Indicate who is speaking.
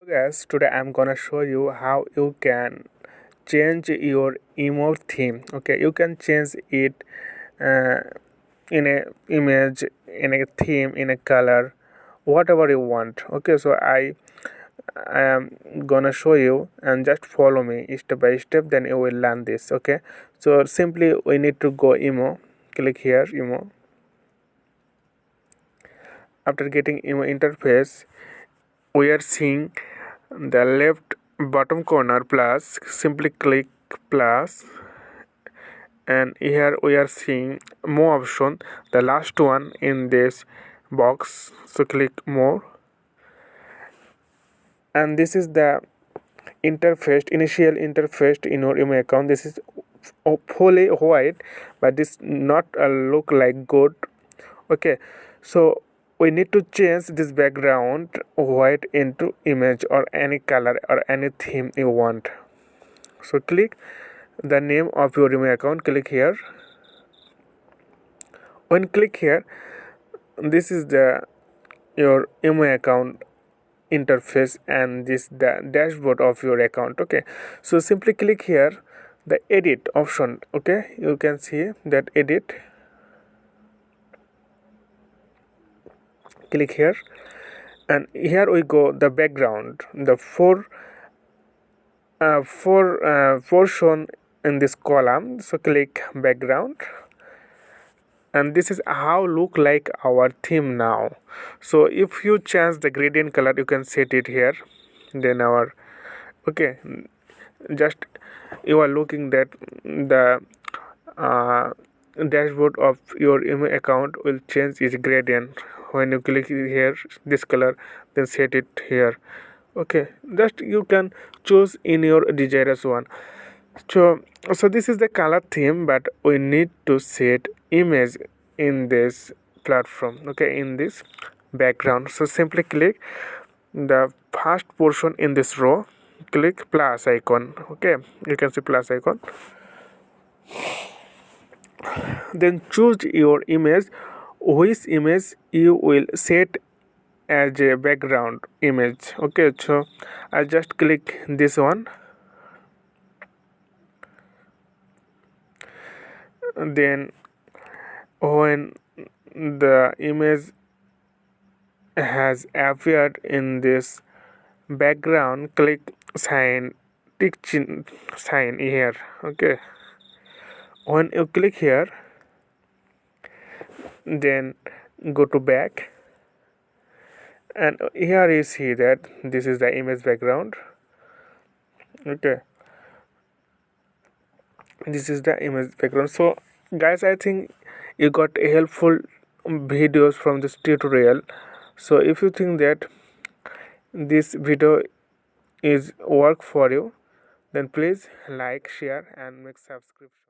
Speaker 1: Guys, today I'm gonna show you how you can change your emo theme. Okay, you can change it uh, in a image, in a theme, in a color, whatever you want. Okay, so I am gonna show you and just follow me step by step. Then you will learn this. Okay, so simply we need to go emo. Click here emo. After getting emo interface, we are seeing the left bottom corner plus. Simply click plus, and here we are seeing more option, the last one in this box. So click more, and this is the initial interface in your email account. This is fully white, but this not look like good. Okay, so we need to change this background white into image or any color or any theme you want. So click the name of your email account. Click here. When click here, this is the your email account interface, and this the dashboard of your account. Okay, so simply click here the edit option. Okay, you can see that edit. Click here, and here we go the background, the four shown in this column. So click background, and this is how look like our theme now. So if you change the gradient color, you can set it here. Then our okay, just you are looking that the uh, dashboard of your email account will change its gradient. When you click here this color, then set it here. Okay, just you can choose in your desirous one. So this is the color theme, but we need to set image in this platform. Okay, in this background. So simply click the first portion in this row. Click plus icon. Okay, you can see plus icon. Then choose your image, which image you will set as a background image. Okay, so I just click this one. Then when the image has appeared in this background, click sign sign here. Okay, when you click here, then go to back, and here you see that this is the image background. Okay, this is the image background. So guys, I think you got a helpful videos from this tutorial. So if you think that this video is work for you, then please like, share and make subscription.